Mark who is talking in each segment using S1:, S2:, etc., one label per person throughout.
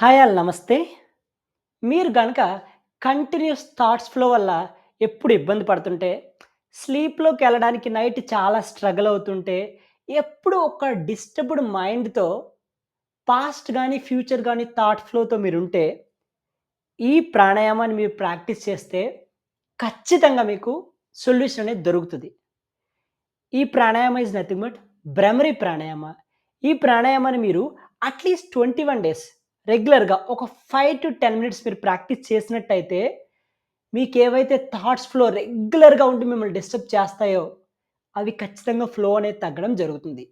S1: Hi all నమస్తే. మీరు గనక కంటిన్యూయస్ థాట్స్ ఫ్లో వల్ల ఎప్పుడు ఇబ్బంది పడుతుంటే, స్లీప్‌లోకెళ్ళడానికి నైట్ చాలా స్ట్రగల్ అవుతుంటే, ఎప్పుడు ఒక డిస్టర్బ్డ్ మైండ్‌తో పాస్ట్ గాని, ఫ్యూచర్ గాని థాట్ ఫ్లోతో మీరుంటే, ఈ ప్రాణాయామాన్ని మీరు ప్రాక్టీస్ చేస్తే ఖచ్చితంగా మీకు సొల్యూషన్ అనేది దొరుకుతది. ఈ pranayama is nothing but bhramari pranayama. ఈ ప్రాణాయామాన్ని మీరు అట్‌లీస్ట్ 21 డేస్ రెగ్యులర్‌గా ఒక 5-10 మినిట్స్ మీరు ప్రాక్టీస్ చేసినట్టయితే, మీకేవైతే థాట్స్ ఫ్లో రెగ్యులర్‌గా ఉండి మిమ్మల్ని డిస్టర్బ్ చేస్తాయో, అవి ఖచ్చితంగా ఫ్లో అనేది తగ్గడం జరుగుతుంది.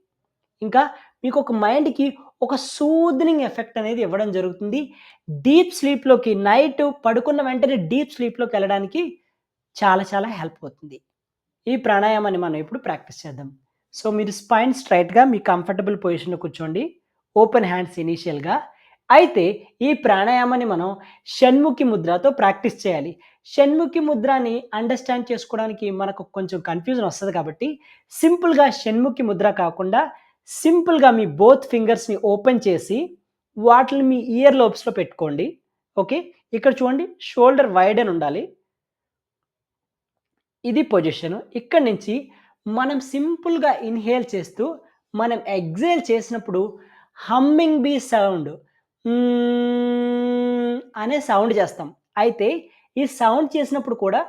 S1: ఇంకా మీకొక మైండ్‌కి ఒక సూదనింగ్ ఎఫెక్ట్ అనేది ఇవ్వడం జరుగుతుంది. డీప్ స్లీప్‌లోకి నైట్ పడుకున్న వెంటనే డీప్ స్లీప్‌లోకెళ్ళడానికి చాలా చాలా హెల్ప్ అవుతుంది. ఈ ప్రాణాయామాన్ని మనం ఇప్పుడు ప్రాక్టీస్ చేద్దాం. సో, మీరు స్పైన్ స్ట్రెయిట్‌గా మీ కంఫర్టబుల్ పొజిషన్‌లో కూర్చోండి. ఓపెన్ హ్యాండ్స్ ఇనీషియల్‌గా. అయితే ఈ ప్రాణాయామాన్ని మనం షణ్ముఖి ముద్రతో ప్రాక్టీస్ చేయాలి. షణ్ముఖి ముద్రని అండర్‌స్టాండ్ చేసుకోవడానికి మనకు కొంచెం కన్‌ఫ్యూజన్ వస్తది కాబట్టి, సింపుల్‌గా షణ్ముఖి ముద్ర కాకుండా, సింపుల్‌గా మీ బోత్ ఫింగర్స్‌ని ఓపెన్ చేసి, వాటిని మీ ఇయర్ లోబ్స్‌లో పెట్టుకోండి. ఓకే. ఇక్కడ చూడండి షోల్డర్ వైడెన్ ఉండాలి. ఇది పొజిషను. ఇక్కడి నుంచి మనం సింపుల్‌గా ఇన్‌హేల్ చేస్తూ, మనం ఎక్సేల్ చేసినప్పుడు హమ్మింగ్ బీ సౌండ్ అనే సౌండ్ చేస్తాం. అయితే ఈ సౌండ్ చేసినప్పుడు కూడా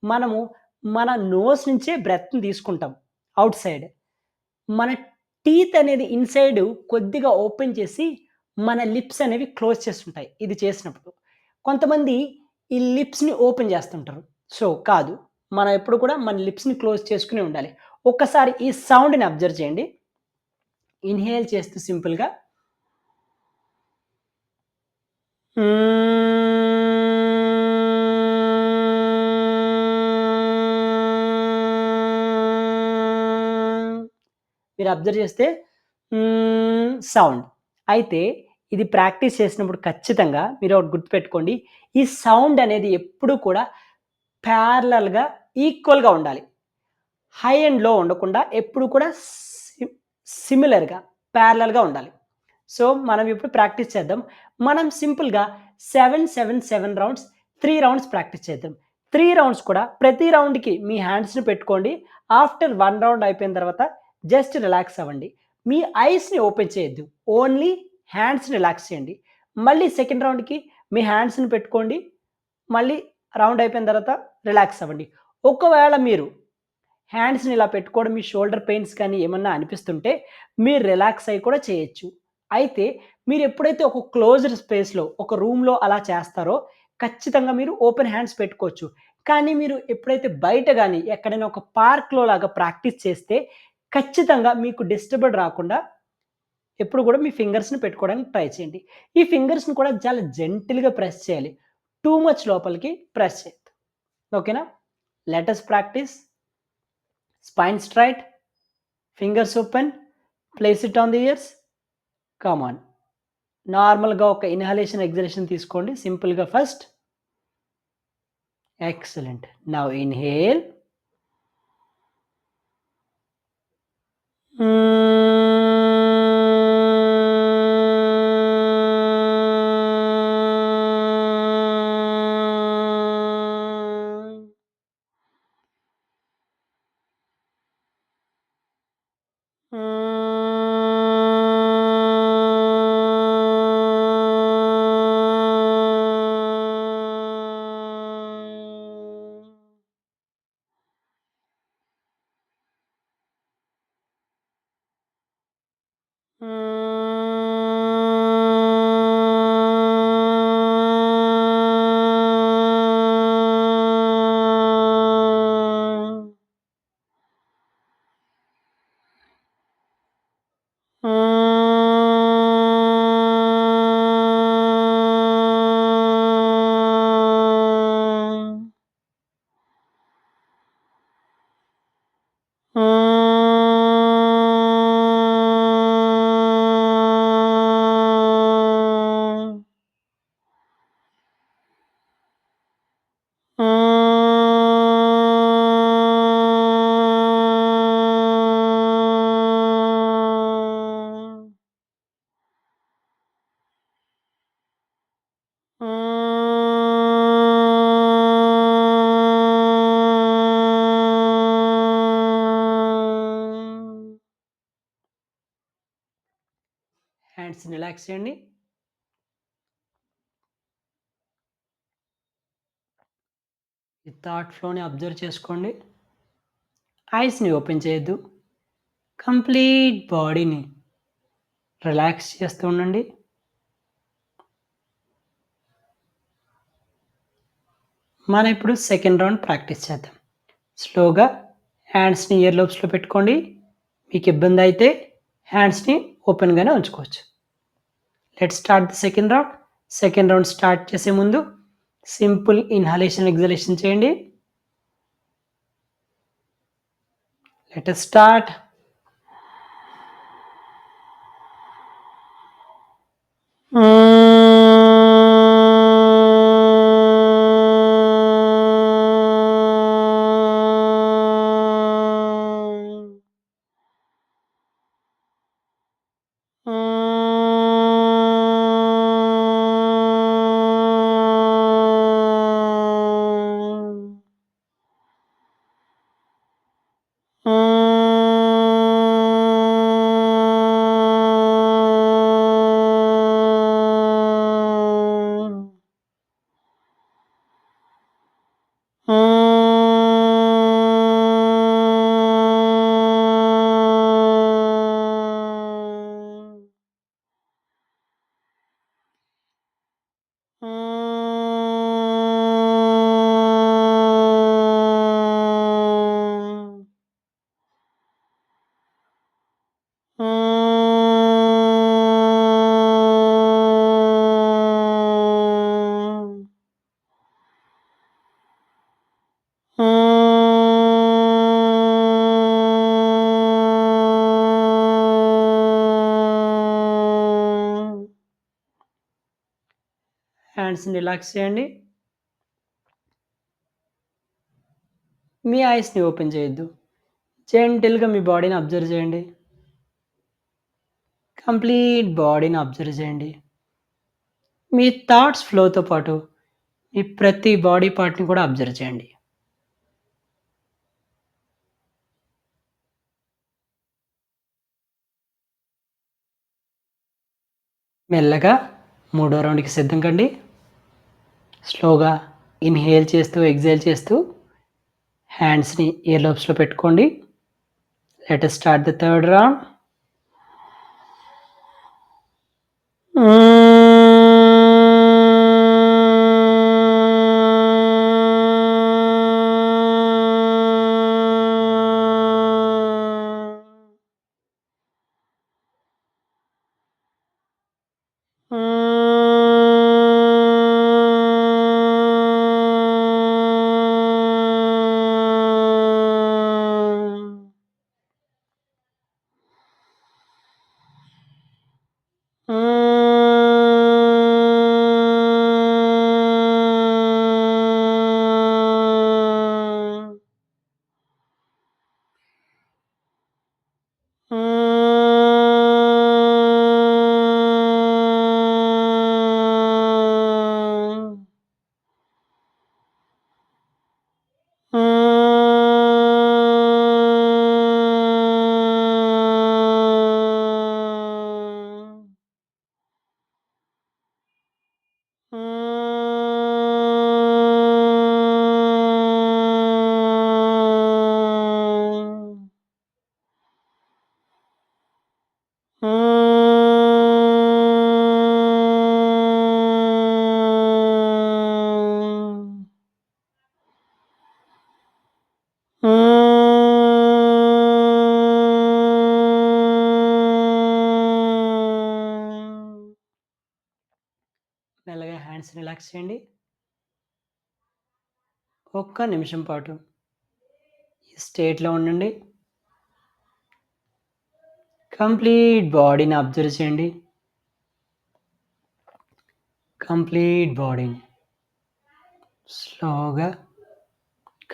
S1: మనము మన నోస్ నుంచే బ్రెత్‌ని తీసుకుంటాం ఔట్ సైడ్. మన టీత్ అనేది ఇన్‌సైడ్ కొద్దిగా ఓపెన్ చేసి, మన లిప్స్ అనేవి క్లోజ్ చేసుంటాయి ఇది చేసినప్పుడు. కొంతమంది ఈ లిప్స్‌ని ఓపెన్ చేస్తుంటారు. సో, కాదు. మనం ఎప్పుడు కూడా మన లిప్స్‌ని క్లోజ్ చేసుకునే ఉండాలి. ఒక్కసారి ఈ సౌండ్‌ని అబ్జర్వ్ చేయండి. ఇన్‌హేల్ చేస్తూ సింపుల్‌గా మీరు అబ్జర్వ్ చేస్తే సౌండ్. అయితే ఇది ప్రాక్టీస్ చేసినప్పుడు ఖచ్చితంగా మీరొకటి గుర్తుపెట్టుకోండి. ఈ సౌండ్ అనేది ఎప్పుడూ కూడా ప్యారలల్‌గా, ఈక్వల్‌గా ఉండాలి. హై అండ్ లో ఉండకుండా ఎప్పుడు కూడా సిమిలర్‌గా, ప్యారలల్‌గా ఉండాలి. సో, మనం ఇప్పుడు ప్రాక్టీస్ చేద్దాం. మనం సింపుల్‌గా 7, 7, 7 రౌండ్స్ 3 రౌండ్స్ ప్రాక్టీస్ చేద్దాం. 3 రౌండ్స్ కూడా ప్రతి రౌండ్‌కి మీ హ్యాండ్స్‌ని పెట్టుకోండి. ఆఫ్టర్ 1 రౌండ్ అయిపోయిన తర్వాత జస్ట్ రిలాక్స్ అవ్వండి. మీ ఐస్‌ని ఓపెన్ చేయొద్దు. ఓన్లీ హ్యాండ్స్‌ని రిలాక్స్ చేయండి. మళ్ళీ సెకండ్ రౌండ్‌కి మీ హ్యాండ్స్‌ని పెట్టుకోండి. మళ్ళీ రౌండ్ అయిపోయిన తర్వాత రిలాక్స్ అవ్వండి. ఒకవేళ మీరు హ్యాండ్స్‌ని ఇలా పెట్టుకోవడం మీ షోల్డర్ పెయిన్స్ కానీ ఏమన్నా అనిపిస్తుంటే మీరు రిలాక్స్ అయ్యి కూడా చేయొచ్చు. అయితే మీరెప్పుడైతే ఒక క్లోజ్డ్ స్పేస్‌లో ఒక రూమ్‌లో అలా చేస్తారో ఖచ్చితంగా మీరు ఓపెన్ హ్యాండ్స్ పెట్టుకోవచ్చు. కానీ మీరు ఎప్పుడైతే బయట గాని ఎక్కడైనా ఒక పార్క్‌లో లాగా ప్రాక్టీస్ చేస్తే ఖచ్చితంగా మీకు డిస్టర్బెడ్ రాకుండా ఎప్పుడు కూడా మీ ఫింగర్స్‌ని పెట్టుకోవడానికి ట్రై చేయండి. ఈ ఫింగర్స్‌ని కూడా చాలా జెంటిల్‌గా ప్రెస్ చేయాలి. టూ మచ్ లోపలికి ప్రెస్ చేయొద్దు. ఓకేనా? Let us practice. Spine straight, fingers open, place it on the ears. Come on. నార్మల్‌గా ఒక ఇన్‌హలేషన్, ఎక్స్‌హలేషన్ తీసుకోండి సింపుల్‌గా ఫస్ట్. ఎక్సలెంట్. Now inhale. హ్యాండ్స్ని రిలాక్స్ చేయండి. ఈ థాట్ ఫ్లోని అబ్జర్వ్ చేసుకోండి. ఐస్ని ఓపెన్ చేయొద్దు. కంప్లీట్ బాడీని రిలాక్స్ చేస్తూ ఉండండి. మనం ఇప్పుడు సెకండ్ రౌండ్ ప్రాక్టీస్ చేద్దాం. స్లోగా హ్యాండ్స్ని ఇయర్ లోబ్స్లో పెట్టుకోండి. మీకు ఇబ్బంది అయితే హ్యాండ్స్ని ఓపెన్గానే ఉంచుకోవచ్చు. Let start the second round. Second round start చేసే ముందు సింపుల్ ఇన్హలేషన్ ఎగ్జలేషన్ చేయండి. Let us start. హ్యాండ్స్ని రిలాక్స్ చేయండి. మీ ఐస్ని ఓపెన్ చేయొద్దు. జెంటిల్గా మీ బాడీని అబ్జర్వ్ చేయండి. కంప్లీట్ బాడీని అబ్జర్వ్ చేయండి. మీ థాట్స్ ఫ్లోతో పాటు మీ ప్రతి బాడీ పార్ట్ని కూడా అబ్జర్వ్ చేయండి. మెల్లగా మూడో రౌండ్కి సిద్ధం కండి. స్లోగా ఇన్హేల్ చేస్తూ ఎగ్జేల్ చేస్తూ హ్యాండ్స్ని ఇయర్ లోబ్స్లో పెట్టుకోండి. Let us start the third round. మెల్లగా హ్యాండ్స్ రిలాక్స్ చేయండి. ఒక్క నిమిషం పాటు ఈ స్టేట్లో ఉండండి. కంప్లీట్ బాడీని అబ్జర్వ్ చేయండి. కంప్లీట్ బాడీని స్లోగా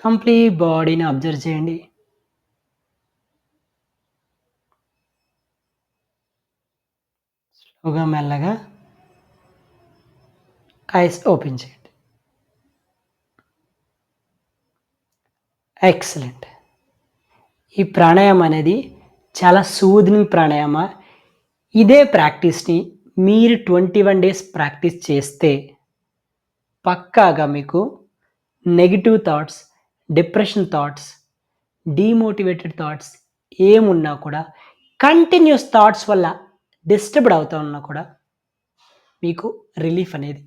S1: కంప్లీట్ బాడీని అబ్జర్వ్ చేయండి. స్లోగా మెల్లగా ఐస్ ఓపెన్ చేయండి. ఎక్సలెంట్. ఈ ప్రాణాయామం అనేది చాలా సూదింగ్ ప్రాణాయామ. ఇదే ప్రాక్టీస్‌ని మీరు 21 డేస్ ప్రాక్టీస్ చేస్తే పక్కాగా మీకు negative thoughts, depression thoughts, demotivated thoughts ఏమున్నా కూడా కంటిన్యూయస్ థాట్స్ వల్ల డిస్టర్బ్డ్ అవుతా ఉన్నా కూడా మీకు రిలీఫ్ అనేది